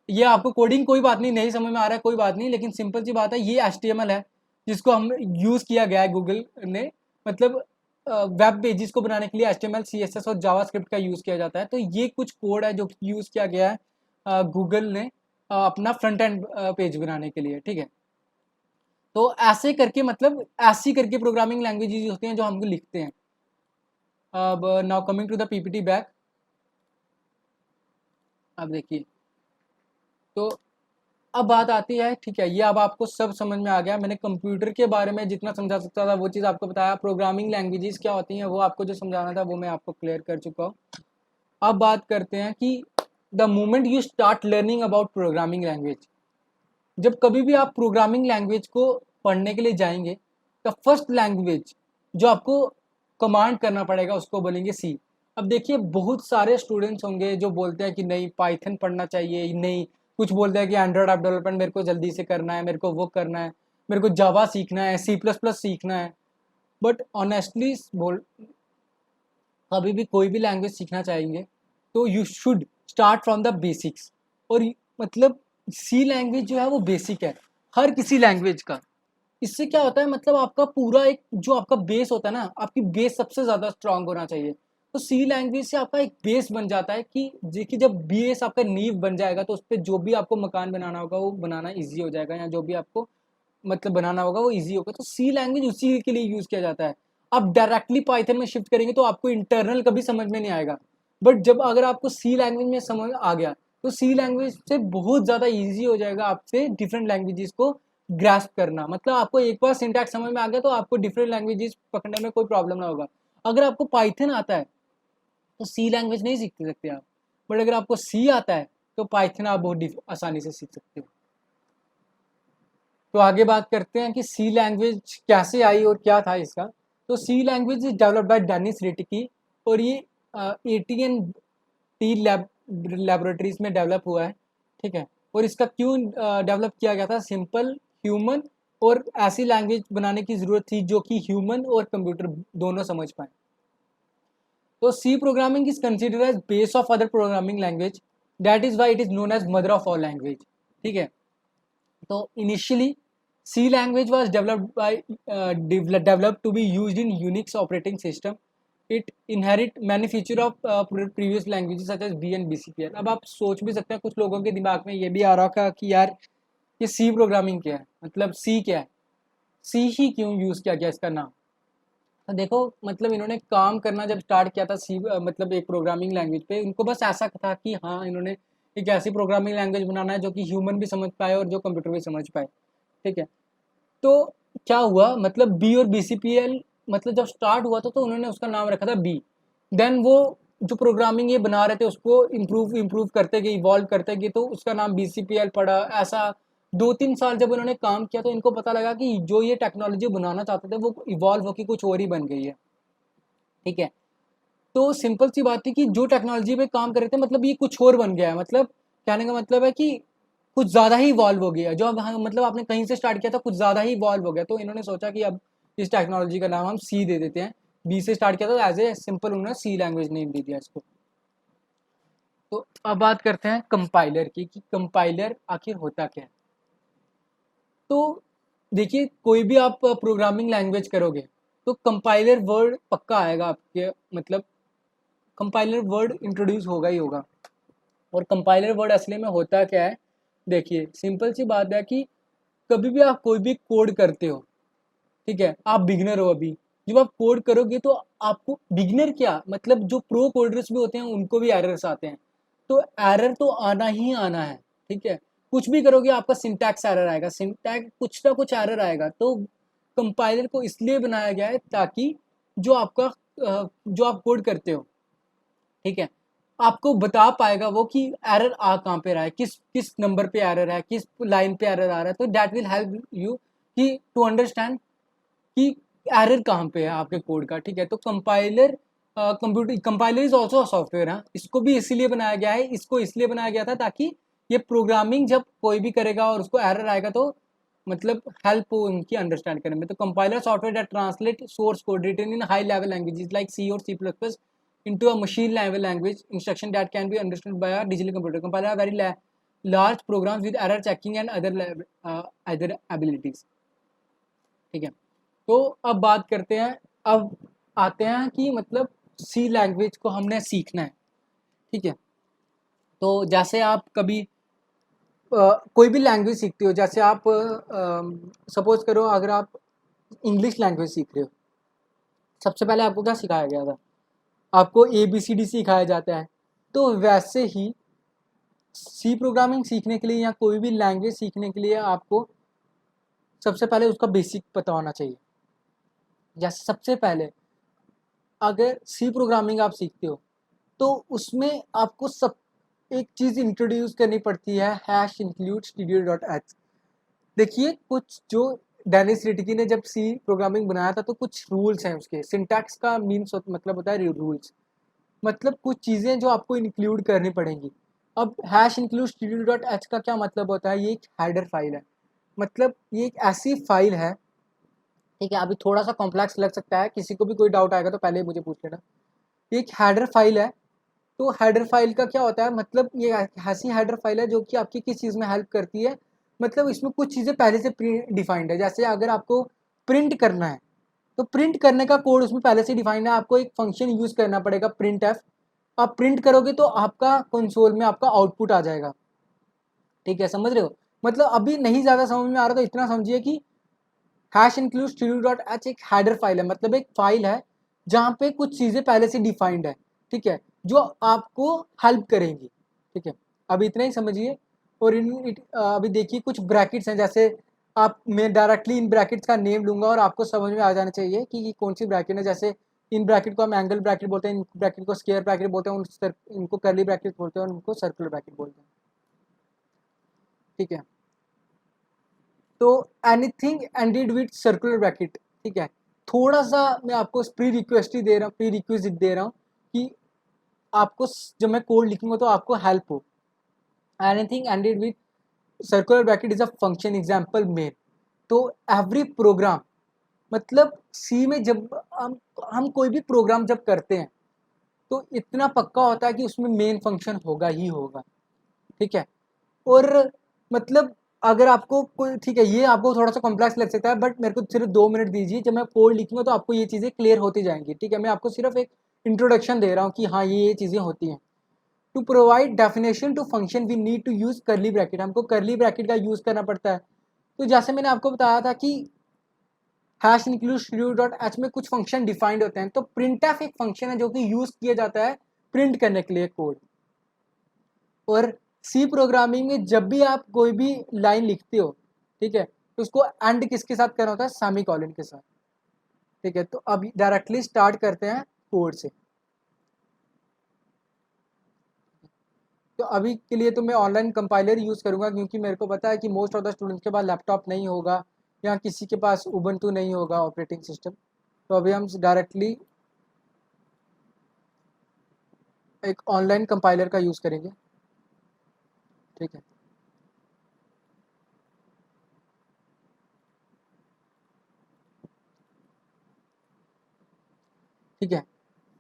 ये आपको कोडिंग कोई बात नहीं, नहीं समझ में आ रहा है कोई बात नहीं, लेकिन सिंपल सी बात है, ये HTML है जिसको हम यूज़ किया गया है गूगल ने, मतलब वेब पेजेस को बनाने के लिए HTML CSS और जावास्क्रिप्ट का यूज़ किया जाता है। तो ये कुछ कोड है जो यूज़ किया गया है गूगल ने अपना फ्रंट एंड पेज बनाने के लिए, ठीक है। तो ऐसे करके, मतलब ऐसी करके प्रोग्रामिंग लैंग्वेजेस होती हैं जो हमको लिखते हैं। अब now coming to the PPT back. अब देखिए, तो अब बात आती है, ठीक है, ये अब आपको सब समझ में आ गया, मैंने कंप्यूटर के बारे में जितना समझा सकता था वो चीज़ आपको बताया, प्रोग्रामिंग लैंग्वेजेस क्या होती हैं वो आपको जो समझाना था वो मैं आपको क्लियर कर चुका हूँ। अब बात करते हैं कि the moment you start learning about programming language, जब कभी भी आप प्रोग्रामिंग लैंग्वेज को पढ़ने के लिए जाएंगे, द फर्स्ट लैंग्वेज जो आपको कमांड करना पड़ेगा उसको बोलेंगे सी। अब देखिए, बहुत सारे स्टूडेंट्स होंगे जो बोलते हैं कि नहीं पाइथन पढ़ना चाहिए, नहीं कुछ बोलते हैं कि एंड्रॉयड ऐप डेवलपमेंट मेरे को जल्दी से करना है, मेरे को वो करना है, मेरे को जावा सीखना है, C++ सीखना है। बट ऑनेस्टली बोल, कभी भी कोई भी लैंग्वेज सीखना चाहेंगे तो you should start from the basics. और मतलब सी लैंग्वेज जो है वो बेसिक है हर किसी लैंग्वेज का। इससे क्या होता है, मतलब आपका पूरा एक जो आपका बेस होता है ना, आपकी बेस सबसे ज़्यादा स्ट्रांग होना चाहिए। तो सी लैंग्वेज से आपका एक बेस बन जाता है कि देखिए, जब बेस आपका नींव बन जाएगा तो उस पर जो भी आपको मकान बनाना होगा वो बनाना ईजी हो जाएगा, या जो भी आपको मतलब बनाना होगा वो ईजी होगा। तो सी लैंग्वेज उसी के लिए यूज़ किया जाता है। आप डायरेक्टली पाइथन में शिफ्ट करेंगे तो आपको इंटरनल कभी समझ में नहीं आएगा। बट जब अगर आपको सी लैंग्वेज में समझ आ गया तो सी लैंग्वेज से बहुत ज़्यादा ईजी हो जाएगा आपसे डिफरेंट लैंग्वेजेस को ग्रास्प करना। मतलब आपको एक बार सिंटैक्स समझ में आ गया तो आपको डिफरेंट लैंग्वेजेस पकड़ने में कोई प्रॉब्लम ना होगा। अगर आपको पाइथन आता है तो सी लैंग्वेज नहीं सीख सकते आप, बट अगर आपको सी आता है तो पाइथन आप बहुत आसानी से सीख सकते हो। तो आगे बात करते हैं कि सी लैंग्वेज कैसे आई और क्या था इसका। तो C language is developed by Dennis रिटकी, और ये AT&T लैबोरेटरीज में डेवलप हुआ है, ठीक है। और इसका क्यों डेवलप किया गया था, सिंपल ह्यूमन और ऐसी लैंग्वेज बनाने की ज़रूरत थी जो कि ह्यूमन और कंप्यूटर दोनों समझ पाए। तो C programming is considered as base of other programming language, that is why it is known as mother of all language, ठीक है। तो initially C language was developed to be used in Unix operating system. It inherit many feature of previous languages such as B and BCPL. अब आप सोच भी सकते हैं, कुछ लोगों के दिमाग में ये भी आ रहा होगा कि यार ये C प्रोग्रामिंग क्या है, मतलब C क्या है, C ही क्यों यूज़ किया गया इसका नाम। तो देखो, मतलब इन्होंने काम करना जब स्टार्ट किया था सी मतलब एक प्रोग्रामिंग लैंग्वेज पे, इनको बस ऐसा था कि हाँ इन्होंने एक ऐसी प्रोग्रामिंग लैंग्वेज बनाना है जो कि ह्यूमन भी समझ पाए और जो कंप्यूटर भी समझ पाए, ठीक है। तो क्या हुआ, मतलब बी और BCPL मतलब जब स्टार्ट हुआ था तो उन्होंने उसका नाम रखा था बी। देन वो जो प्रोग्रामिंग ये बना रहे थे उसको इम्प्रूव इम्प्रूव करते गए, इवॉल्व करते गए, तो उसका नाम BCPL पड़ा। ऐसा 2-3 साल जब उन्होंने काम किया तो इनको पता लगा कि जो ये टेक्नोलॉजी बनाना चाहते थे वो इवॉल्व होकर कुछ और ही बन गई है, ठीक है। तो सिंपल सी बात थी कि जो टेक्नोलॉजी पे काम कर रहे थे मतलब ये कुछ और बन गया है। मतलब कहने का मतलब है कि कुछ ज़्यादा ही इवॉल्व हो गया, जो अब मतलब आपने कहीं से स्टार्ट किया था कुछ ज़्यादा ही इवॉल्व हो गया, तो इन्होंने सोचा कि अब इस टेक्नोलॉजी का नाम हम सी दे देते हैं। बी से स्टार्ट किया था, एज ए सिंपल उन्होंने सी लैंग्वेज नेम दे दिया इसको। तो अब बात करते हैं कंपाइलर की, कि कंपाइलर आखिर होता क्या है। तो देखिए, कोई भी आप प्रोग्रामिंग लैंग्वेज करोगे तो कंपाइलर वर्ड पक्का आएगा आपके, मतलब कंपाइलर वर्ड इंट्रोड्यूस होगा ही होगा। और कंपाइलर वर्ड असली में होता क्या है, देखिए सिंपल सी बात है कि कभी भी आप कोई भी कोड करते हो, ठीक है, आप बिगिनर हो अभी, जब आप कोड करोगे तो आपको बिगिनर क्या, मतलब जो प्रो कोडर्स भी होते हैं उनको भी एरर्स आते हैं। तो एरर तो आना ही आना है, ठीक है। कुछ भी करोगे आपका सिंटैक्स एरर आएगा, सिंटैक्स कुछ ना कुछ एरर आएगा। तो कंपाइलर को इसलिए बनाया गया है ताकि जो आपका जो आप कोड करते हो, ठीक है, आपको बता पाएगा वो कि एरर आ कहाँ पे रहा है, किस किस नंबर पे एरर है, किस लाइन पे एरर आ रहा है। तो दैट विल हेल्प यू कि टू अंडरस्टैंड कि एरर कहाँ पे है आपके कोड का, ठीक है। तो compiler, compiler is also software है, इसको भी इसीलिए बनाया गया है, इसको इसलिए बनाया गया था ताकि ये प्रोग्रामिंग जब कोई भी करेगा और उसको एरर आएगा तो मतलब हेल्प हो उनकी अंडरस्टैंड करने में। तो compiler software that translate source code written in high level languages like C और C plus plus into a machine level language instruction that can be understood by a digital computer. Compiler are very large programs with error checking and other abilities, ठीक है। तो अब बात करते हैं, अब आते हैं कि मतलब सी लैंग्वेज को हमने सीखना है, ठीक है। तो जैसे आप कभी कोई भी लैंग्वेज सीखते हो, जैसे आप सपोज करो अगर आप इंग्लिश लैंग्वेज सीख रहे हो, सबसे पहले आपको क्या सिखाया गया था, आपको ABCD सिखाया जाता है। तो वैसे ही सी प्रोग्रामिंग सीखने के लिए या कोई भी लैंग्वेज सीखने के लिए आपको सबसे पहले उसका बेसिक पता होना चाहिए। जैसे सबसे पहले अगर सी प्रोग्रामिंग आप सीखते हो तो उसमें आपको सब एक चीज़ इंट्रोड्यूस करनी पड़ती है, hash include studio dot H. देखिए कुछ जो डेनिस रिटकी ने जब सी प्रोग्रामिंग बनाया था तो कुछ रूल्स हैं उसके, सिंटैक्स का मीन्स मतलब होता है रूल्स, मतलब कुछ चीज़ें जो आपको इंक्लूड करनी पड़ेंगी। अब hash include studio dot H का क्या मतलब होता है, ये एक हेडर फाइल है, मतलब ये एक ऐसी फाइल है, ठीक है। अभी थोड़ा सा कॉम्प्लेक्स लग सकता है, किसी को भी कोई डाउट आएगा तो पहले ही मुझे पूछ लेना। ये एक हेडर फाइल है, तो हेडर फाइल का क्या होता है, मतलब ये ऐसी हेडर फाइल है जो कि आपकी किस चीज़ में हेल्प करती है, मतलब इसमें कुछ चीज़ें पहले से प्री डिफाइंड है। जैसे अगर आपको प्रिंट करना है तो प्रिंट करने का कोड उसमें पहले से डिफाइंड है, आपको एक फंक्शन यूज़ करना पड़ेगा प्रिंट एफ, आप प्रिंट करोगे तो आपका कंसोल में आपका आउटपुट आ जाएगा, ठीक है, समझ रहे हो। मतलब अभी नहीं ज़्यादा समझ में आ रहा तो इतना समझिए कि hash include studio dot H एक हेडर फाइल है, मतलब एक फाइल है जहाँ पे कुछ चीज़ें पहले से डिफाइंड है, ठीक है, जो आपको हेल्प करेंगी, ठीक है। अभी इतना ही समझिए। और अभी देखिए कुछ ब्रैकेट्स हैं, जैसे आप मैं डायरेक्टली इन ब्रैकेट्स का नेम लूँगा और आपको समझ में आ जाना चाहिए कि कौन सी ब्रैकेट है। जैसे इन ब्रैकेट को हम एंगल ब्रैकेट बोलते हैं, इन ब्रैकेट को स्क्वायर ब्रैकेट बोलते हैं, इनको कर्ली ब्रैकेट बोलते हैं और उनको सर्कुलर ब्रैकेट बोलते हैं, ठीक है। तो anything ended with circular bracket, ठीक है। थोड़ा सा मैं आपको प्री रिक्वेस्ट ही दे रहा हूँ, प्री रिक्वेस्ट दे रहा हूँ कि आपको जब मैं कोड लिखूंगा तो आपको हेल्प हो। Anything ended with circular bracket is a function example main. तो एवरी प्रोग्राम, मतलब सी में जब हम कोई भी प्रोग्राम जब करते हैं तो इतना पक्का होता है कि उसमें मेन फंक्शन होगा ही होगा, ठीक है। और मतलब अगर आपको कोई, ठीक है, ये आपको थोड़ा सा कॉम्प्लेक्स लग सकता है बट मेरे को सिर्फ 2 मिनट दीजिए, जब मैं कोड लिखूंगा तो आपको ये चीज़ें क्लियर होती जाएंगी, ठीक है। मैं आपको सिर्फ एक इंट्रोडक्शन दे रहा हूँ कि हाँ ये चीज़ें होती हैं। To provide definition to function we need to use curly bracket, हमको करली ब्रैकेट का यूज़ करना पड़ता है। तो जैसे मैंने आपको बताया था कि hash include studio dot H में कुछ फंक्शन डिफाइंड होते हैं, तो प्रिंट एफ एक फंक्शन है जो कि यूज़ किया जाता है प्रिंट करने के लिए कोड। और सी प्रोग्रामिंग में जब भी आप कोई भी लाइन लिखते हो, ठीक है, तो उसको एंड किसके साथ करना होता है, सेमी कॉलन के साथ, ठीक है। तो अब डायरेक्टली स्टार्ट करते हैं कोड से। तो अभी के लिए तो मैं ऑनलाइन कंपाइलर यूज़ करूँगा क्योंकि मेरे को पता है कि मोस्ट ऑफ द स्टूडेंट्स के पास लैपटॉप नहीं होगा या किसी के पास उबंटू नहीं होगा ऑपरेटिंग सिस्टम। तो अभी हम डायरेक्टली एक ऑनलाइन कंपाइलर का यूज़ करेंगे, ठीक है। ठीक है,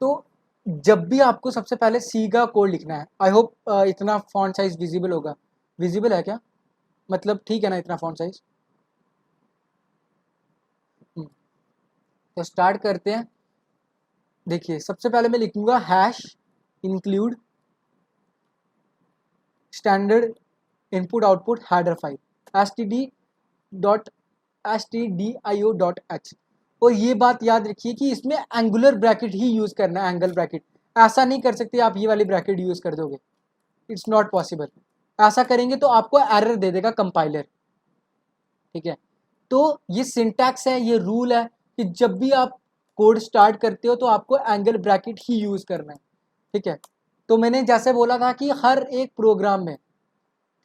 तो जब भी आपको सबसे पहले सी का कोड लिखना है, आई होप इतना फॉन्ट साइज विजिबल होगा, विजिबल है क्या, मतलब ठीक है ना इतना फॉन्ट साइज। तो स्टार्ट करते हैं। देखिए सबसे पहले मैं लिखूंगा hash include standard input output header file dot stdio.h। और ये बात याद रखिए कि इसमें एंगुलर ब्रैकेट ही यूज़ करना है, एंगल ब्रैकेट। ऐसा नहीं कर सकते आप ये वाली ब्रैकेट यूज़ कर दोगे, इट्स नॉट पॉसिबल। ऐसा करेंगे तो आपको एरर दे देगा कंपाइलर, ठीक है। तो ये सिंटैक्स है, ये रूल है कि जब भी आप कोड स्टार्ट करते हो तो आपको एंगल ब्रैकेट ही यूज़ करना है, ठीक है। तो मैंने जैसे बोला था कि हर एक प्रोग्राम में,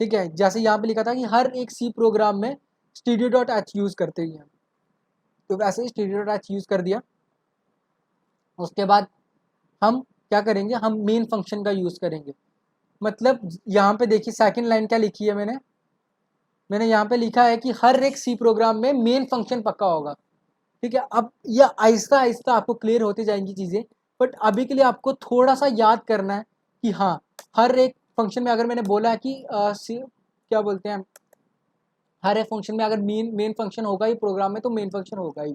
ठीक है, जैसे यहाँ पे लिखा था कि हर एक सी प्रोग्राम में स्टूडियो डॉट एच यूज़ करते ही हैं, तो वैसे ही स्टीरियोटाइप यूज़ कर दिया। उसके बाद हम क्या करेंगे, हम मेन फंक्शन का यूज़ करेंगे। मतलब यहाँ पे देखिए सेकंड लाइन क्या लिखी है मैंने यहाँ पे लिखा है कि हर एक सी प्रोग्राम में मेन फंक्शन पक्का होगा। ठीक है, अब ये आहिस्ता आहिस्ता आपको क्लियर होती जाएंगी चीज़ें, बट अभी के लिए आपको थोड़ा सा याद करना है कि हाँ, हर एक फंक्शन में अगर मैंने बोला है कि क्या बोलते हैं, हर एक फंक्शन में अगर मेन मेन फंक्शन होगा ही प्रोग्राम में तो मेन फंक्शन होगा ही।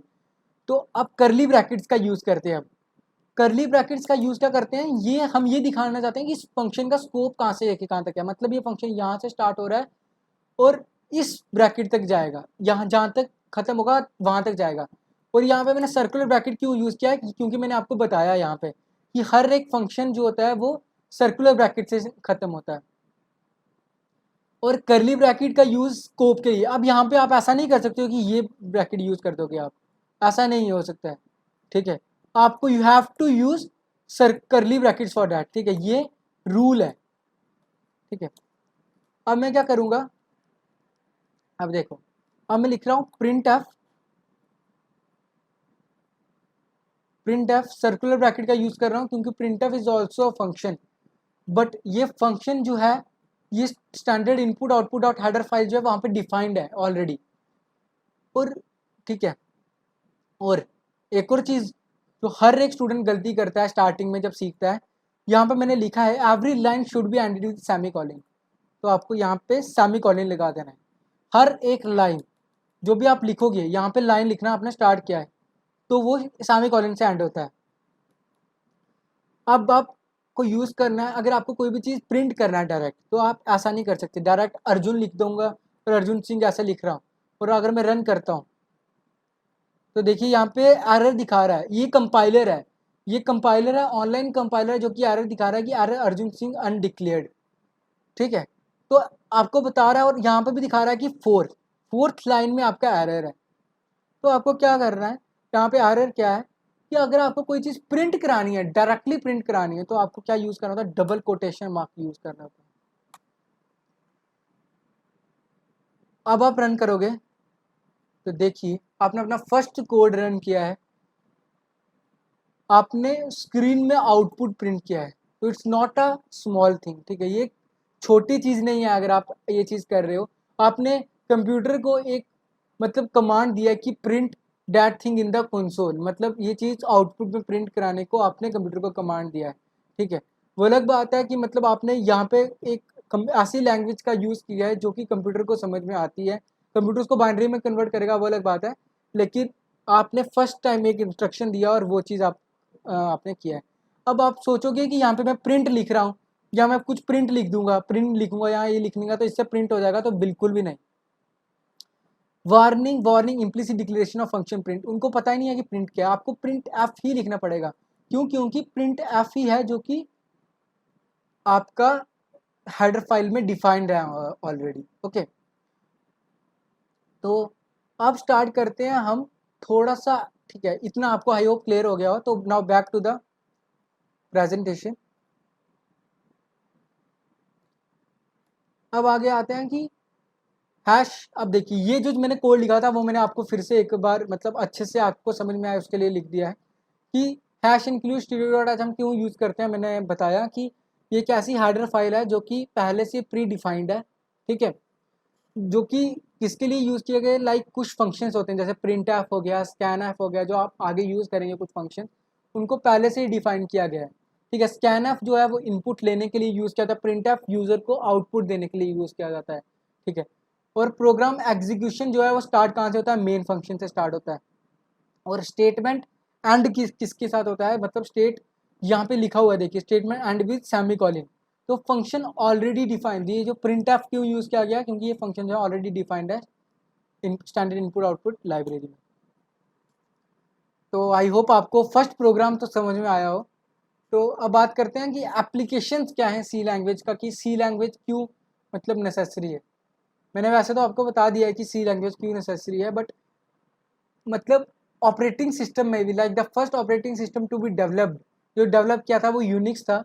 तो अब करली ब्रैकेट्स का यूज़ करते हैं। अब करली ब्रैकेट्स का यूज़ क्या करते हैं, ये हम ये दिखाना चाहते हैं कि इस फंक्शन का स्कोप कहाँ से लेके कहाँ तक है। मतलब ये फंक्शन यहाँ से स्टार्ट हो रहा है और इस ब्रैकेट तक जाएगा, यहाँ जहाँ तक खत्म होगा वहाँ तक जाएगा। और यहाँ पे मैंने सर्कुलर ब्रैकेट क्यों यूज़ किया है, क्योंकि मैंने आपको बताया यहाँ पे कि हर एक फंक्शन जो होता है वो सर्कुलर ब्रैकेट से खत्म होता है। और करली ब्रैकेट का यूज़ स्कोप के लिए। अब यहाँ पे आप ऐसा नहीं कर सकते हो कि ये ब्रैकेट यूज़ कर दोगे आप, ऐसा नहीं हो सकता है। ठीक है, आपको you have to use curly brackets for that. ठीक है, ये रूल है। ठीक है, अब मैं क्या करूँगा, अब देखो, अब मैं लिख रहा हूँ प्रिंट एफ सर्कुलर ब्रैकेट का यूज़ कर रहा हूँ क्योंकि print F is also function, but ये फंक्शन जो है ये स्टैंडर्ड इनपुट आउटपुट और हेडर फाइल जो है वहाँ पे डिफाइंड है ऑलरेडी। और ठीक है, और एक और चीज़ जो हर एक स्टूडेंट गलती करता है स्टार्टिंग में जब सीखता है, यहाँ पे मैंने लिखा है every line should be ended with semi colon. तो आपको यहाँ पे सेमी कॉलन लगा देना है। हर एक लाइन जो भी आप लिखोगे, यहाँ पे लाइन लिखना आपने स्टार्ट किया है तो वो सेमी कॉलन से एंड होता है। अब आपको यूज़ करना है, अगर आपको कोई भी चीज़ प्रिंट करना है डायरेक्ट, तो आप ऐसा नहीं कर सकते डायरेक्ट अर्जुन लिख दूंगा और अर्जुन सिंह ऐसे लिख रहा हूँ और अगर मैं रन करता हूँ तो देखिए यहाँ पे एरर दिखा रहा है। ये कंपाइलर है, ये कंपाइलर है, ऑनलाइन कंपाइलर जो कि एरर दिखा रहा है कि एरर अर्जुन सिंह अनडिक्लेयर्ड। ठीक है, तो आपको बता रहा है और यहाँ पे भी दिखा रहा है कि फोर्थ लाइन में आपका एरर है। तो आपको क्या करना है, यहाँ पे एरर क्या है कि अगर आपको कोई चीज़ प्रिंट करानी है, डायरेक्टली प्रिंट करानी है, तो आपको क्या यूज़ करना होता है, डबल कोटेशन मार्क यूज़ करना होता है। अब आप रन करोगे तो देखिए आपने अपना फर्स्ट कोड रन किया है, आपने स्क्रीन में आउटपुट प्रिंट किया है। तो it's not a small thing. ठीक है, ये छोटी चीज़ नहीं है। अगर आप ये चीज़ कर रहे हो, आपने कंप्यूटर को एक मतलब कमांड दिया कि print that thing in the console, मतलब ये चीज़ आउटपुट में प्रिंट कराने को आपने कंप्यूटर को कमांड दिया है। ठीक है, वो अलग बात है कि मतलब आपने यहाँ पे एक ऐसी लैंग्वेज का यूज़ किया है जो कि कंप्यूटर को समझ में आती है, कंप्यूटर उसको बाइनरी में कन्वर्ट करेगा, वो अलग बात है। लेकिन आपने फर्स्ट टाइम एक इंस्ट्रक्शन दिया और वो चीज़ आपने किया है। अब आप सोचोगे कि यहाँ पे मैं प्रिंट लिख रहा हूँ या मैं कुछ प्रिंट लिख दूंगा, प्रिंट लिखूंगा यहाँ ये लिखने तो इससे प्रिंट हो जाएगा, तो बिल्कुल भी नहीं। Warning implicit declaration of function print, उनको पता ही नहीं है कि प्रिंट क्या है। आपको प्रिंट एफ ही लिखना पड़ेगा। क्यों? क्योंकि प्रिंट एफ ही है जो कि आपका हेडर फाइल में डिफाइंड है ऑलरेडी। ओके, तो अब स्टार्ट करते हैं हम थोड़ा सा। ठीक है, इतना आपको आई होप क्लियर हो गया हो। तो now back to the presentation. अब आगे आते हैं कि हैश। अब देखिए ये जो मैंने कोड लिखा था वो मैंने आपको फिर से एक बार मतलब अच्छे से आपको समझ में आए उसके लिए लिख दिया है कि हैश इंक्लूड स्टीरियो हम क्यों यूज़ करते हैं। मैंने बताया कि ये एक ऐसी हार्डवेयर फाइल है जो कि पहले से प्री डिफाइंड है। ठीक है, जो कि किसके लिए यूज़ किए गए, लाइक कुछ फंक्शंस होते हैं जैसे प्रिंट ऐप हो गया, स्कैन ऐप हो गया, जो आप आगे यूज़ करेंगे कुछ फंक्शन, उनको पहले से ही डिफाइन किया गया है। ठीक है, स्कैन ऐप जो है वो इनपुट लेने के लिए यूज़ किया जाता है, प्रिंट ऐप यूज़र को आउटपुट देने के लिए यूज़ किया जाता है। ठीक है, और प्रोग्राम एग्जीक्यूशन जो है वो स्टार्ट कहाँ से होता है, मेन फंक्शन से स्टार्ट होता है। और स्टेटमेंट एंड किसके साथ होता है, मतलब स्टेट यहाँ पे लिखा हुआ है देखिए, statement and with semi colon. तो फंक्शन ऑलरेडी डिफाइंड, ये जो प्रिंट एफ क्यों यूज़ किया गया, क्योंकि ये फंक्शन जो है ऑलरेडी डिफाइंड है स्टैंडर्ड इनपुट आउटपुट लाइब्रेरी में। तो आई होप आपको फर्स्ट प्रोग्राम तो समझ में आया हो। तो अब बात करते हैं कि एप्लीकेशंस क्या हैं सी लैंग्वेज का, कि सी लैंग्वेज क्यों मतलब नेसेसरी है। मैंने वैसे तो आपको बता दिया है कि सी लैंग्वेज क्यों नेसेसरी है, बट मतलब ऑपरेटिंग सिस्टम में भी, like the first operating system to be developed, जो डेवलप किया था वो यूनिक्स था,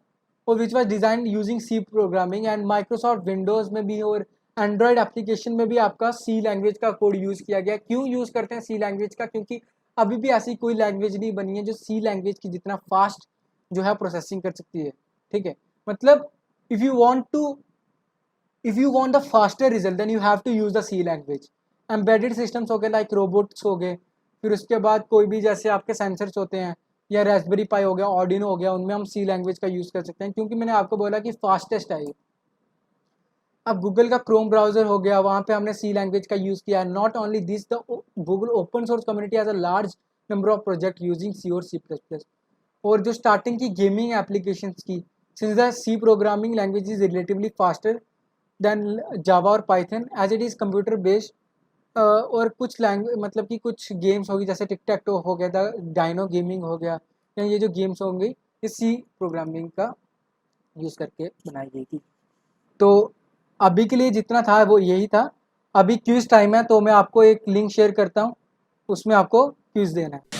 और which was design using C programming. And Microsoft Windows में भी और एंड्रॉयड एप्लीकेशन में भी आपका सी लैंग्वेज का कोड यूज़ किया गया। क्यों यूज़ करते हैं सी लैंग्वेज का, क्योंकि अभी भी ऐसी कोई लैंग्वेज नहीं बनी है जो सी लैंग्वेज की जितना फास्ट जो है प्रोसेसिंग कर सकती है, ठीक है। मतलब if you want to if you want the faster result then you have to use the C language. Embedded systems हो गए लाइक रोबोट्स हो गए, फिर उसके बाद कोई भी जैसे आपके सेंसर्स होते हैं या रास्पबेरी पाई हो गया, ऑर्डिनो हो गया, उनमें हम सी लैंग्वेज का यूज़ कर सकते हैं, क्योंकि मैंने आपको बोला कि फास्टेस्ट है ये। अब गूगल का क्रोम ब्राउज़र हो गया, वहाँ पे हमने सी लैंग्वेज का यूज़ किया है। Not only this, the Google open source community has a large number of project using C और सी प्लस प्लस। और जो स्टार्टिंग की गेमिंग एप्लीकेशंस की, since the C programming language is relatively faster than Java और Python as it is computer based. और कुछ language मतलब कि कुछ गेम्स होगी जैसे टिक टैक टो हो गया, द डायनो गेमिंग हो गया, या ये जो गेम्स होंगी ये सी प्रोग्रामिंग का यूज़ करके बनाई गई थी। तो अभी के लिए जितना था वो यही था। अभी क्विज़ टाइम है, तो मैं आपको एक लिंक शेयर करता हूँ, उसमें आपको क्विज़ देना है।